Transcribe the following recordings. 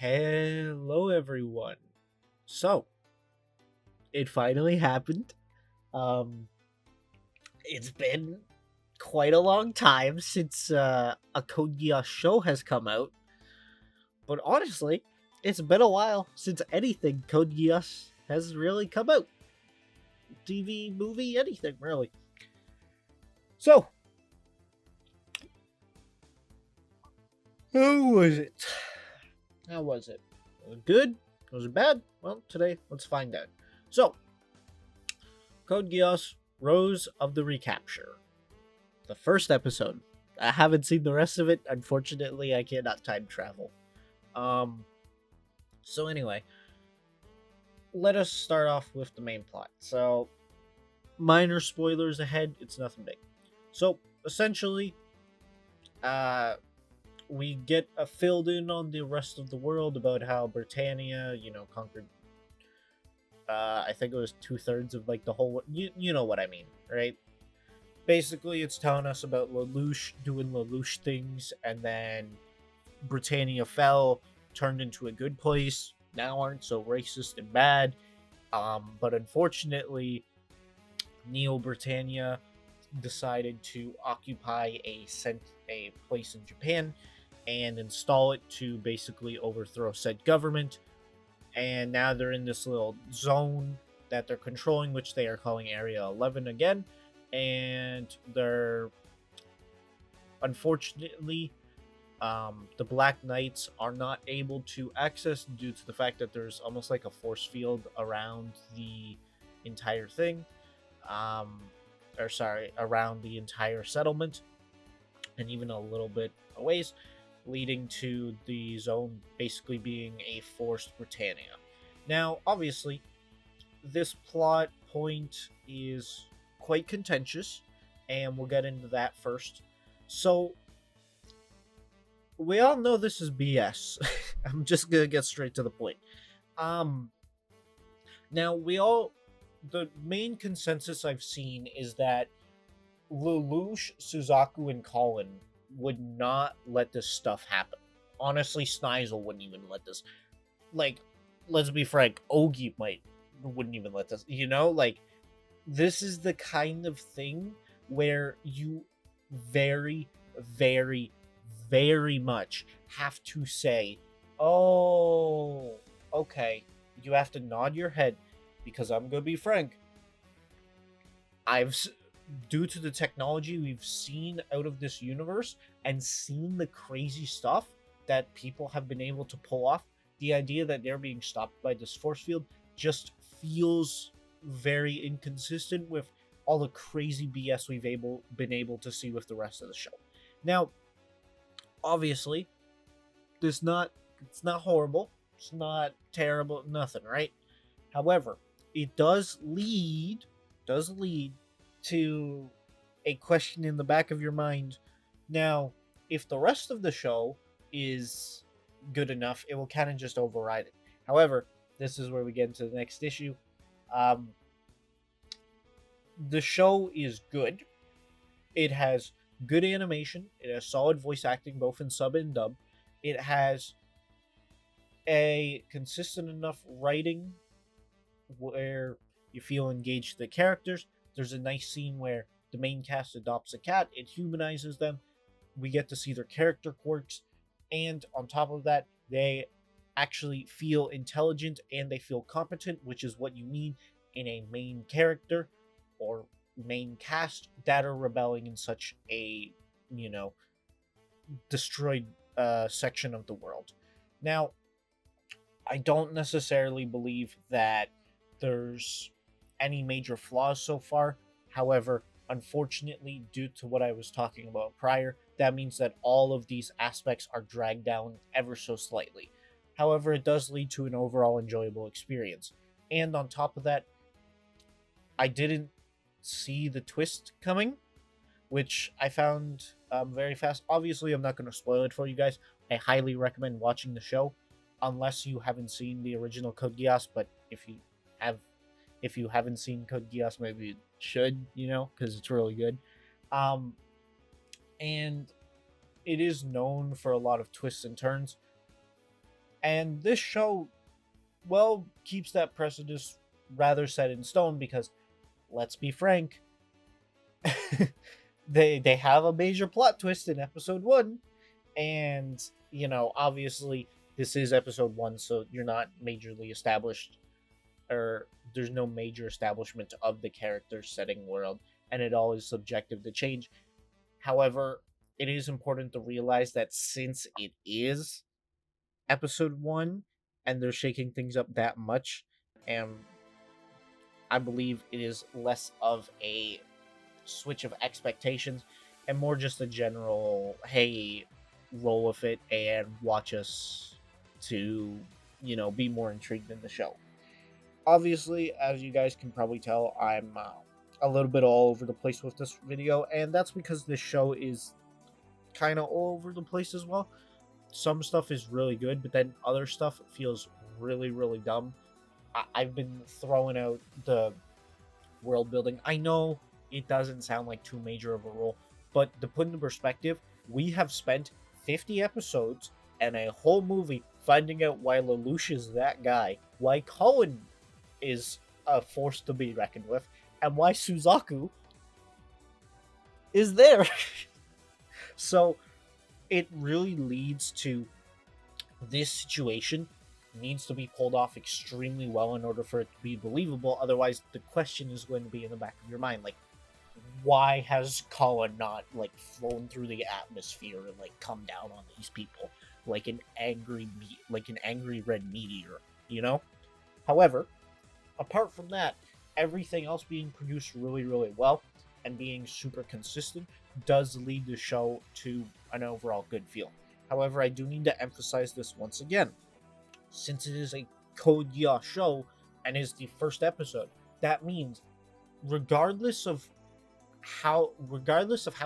Hello, everyone. So, it finally happened. Um, it's been quite a long time since a Code Geass show has come out, but honestly, it's been a while since anything Code Geass has really come out. TV, movie, anything really. So, how was it? How was it? Was it good? Was it bad? Well, today, let's find out. So, Code Geass Roze of the Recapture. The first episode. I haven't seen the rest of it. Unfortunately, I cannot time travel. Um so anyway, let us start off with the main plot. So, minor spoilers ahead, it's nothing big. So, essentially, uh we get a filled in on the rest of the world about how Britannia, conquered I think it was two-thirds of like the whole you know what I mean, right? Basically, it's telling us about Lelouch doing Lelouch things, and then Britannia fell, turned into a good place, now aren't so racist and bad. But unfortunately, Neo Britannia decided to occupy a place in Japan and install it to basically overthrow said government. And now they're in this little zone that they're controlling, which they are calling Area 11 again. And they're unfortunately the Black Knights are not able to access due to the fact that there's almost like a force field around the entire thing, um, or sorry, around the entire settlement, and even a little bit a ways, leading to the zone basically being a forced Britannia. Now, obviously, this plot point is quite contentious, and we'll get into that first. So, we all know this is BS. I'm just gonna get straight to the point. Um, Now the main consensus I've seen is that Lelouch, Suzaku, and Colin would not let this stuff happen. Honestly, Snizel wouldn't even let this. Like, let's be frank, Ogi wouldn't even let this. Like, this is the kind of thing where you very, very, very much have to say, oh, okay. You have to nod your head because I'm going to be frank. I've, due to the technology we've seen out of this universe and seen the crazy stuff that people have been able to pull off, the idea that they're being stopped by this force field just feels very inconsistent with all the crazy BS we've been able to see with the rest of the show. Now, obviously, it's not horrible, it's not terrible, nothing, right? However, it does lead to a question in the back of your mind. Now, if the rest of the show is good enough, it will kind of just override it. However, this is where we get into the next issue. Um, the show is good. It has good animation. It has solid voice acting, both in sub and dub. It has a consistent enough writing where you feel engaged with the characters. There's a nice scene where the main cast adopts a cat. It humanizes them. We get to see their character quirks. And on top of that, they actually feel intelligent and they feel competent, which is what you need in a main character or main cast that are rebelling in such a, destroyed section of the world. Now, I don't necessarily believe that there's any major flaws so far. However, unfortunately, due to what I was talking about prior, that means that all of these aspects are dragged down ever so slightly. However, it does lead to an overall enjoyable experience. And on top of that, I didn't see the twist coming, which I found very fast. Obviously, I'm not going to spoil it for you guys. I highly recommend watching the show, unless you haven't seen the original Code Geass. But have, if you haven't seen Code Geass, maybe you should, because it's really good. And it is known for a lot of twists and turns. And this show, well, keeps that precedent rather set in stone because, let's be frank, they have a major plot twist in episode 1, and obviously this is episode 1, so you're not majorly established, or there's no major establishment of the character setting world, and it all is subjective to change. However, it is important to realize that since it is episode 1 and they're shaking things up that much, and I believe it is less of a switch of expectations and more just a general, hey, roll with it and watch us to be more intrigued in the show. Obviously, as you guys can probably tell, I'm a little bit all over the place with this video, and that's because this show is kind of all over the place as well. Some stuff is really good, but then other stuff feels really, really dumb. I've been throwing out the world building. I know it doesn't sound like too major of a role, but to put into perspective, we have spent 50 episodes and a whole movie finding out why Lelouch is that guy, why Cohen is a force to be reckoned with, and why Suzaku is there. So it really leads to this situation needs to be pulled off extremely well in order for it to be believable. Otherwise, the question is going to be in the back of your mind, like, why has Colin not flown through the atmosphere and come down on these people like an angry red meteor? However, apart from that, everything else being produced really, really well and being super consistent does lead the show to an overall good feel. However, I do need to emphasize this once again. Since it is a Code Geass show and is the first episode, that means regardless of how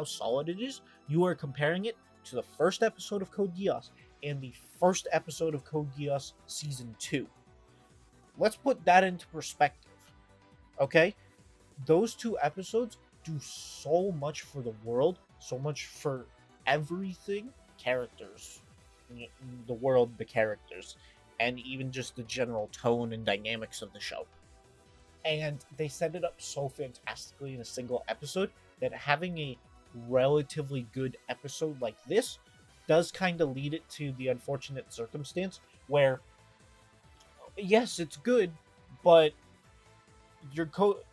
solid it is, you are comparing it to the first episode of Code Geass and the first episode of Code Geass Season 2. Let's put that into perspective, okay? Those 2 episodes do so much for the world, so much for everything, characters, the world, the characters, and even just the general tone and dynamics of the show. And they set it up so fantastically in a single episode that having a relatively good episode like this does kind of lead it to the unfortunate circumstance where, yes, it's good, but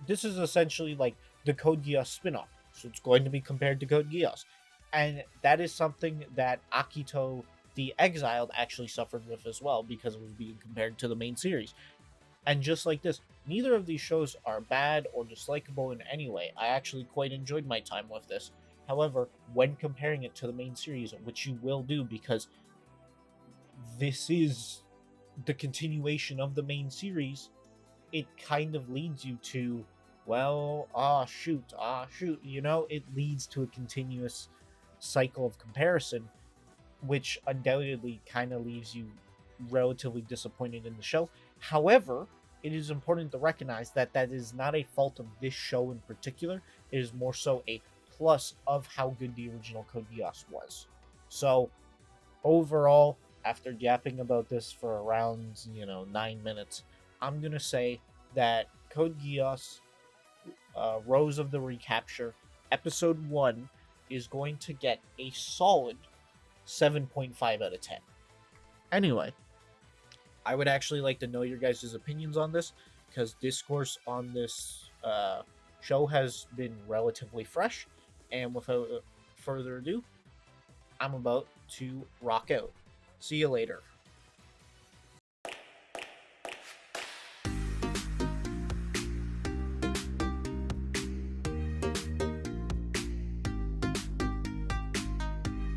this is essentially like the Code Geass spinoff, so it's going to be compared to Code Geass, and that is something that Akito the Exiled actually suffered with as well because it was being compared to the main series. And just like this, neither of these shows are bad or dislikable in any way. I actually quite enjoyed my time with this. However, when comparing it to the main series, which you will do because this is the continuation of the main series, it kind of leads you to, well, shoot, it leads to a continuous cycle of comparison, which undoubtedly kind of leaves you relatively disappointed in the show. However, it is important to recognize that that is not a fault of this show in particular. It is more so a plus of how good the original Code Geass was. So, overall, after yapping about this for around 9 minutes, I'm gonna say that Code Geass, Roze of the Recapture, Episode 1 is going to get a solid 7.5 out of 10. Anyway, I would actually like to know your guys' opinions on this, because discourse on this show has been relatively fresh, and without further ado, I'm about to rock out. See you later.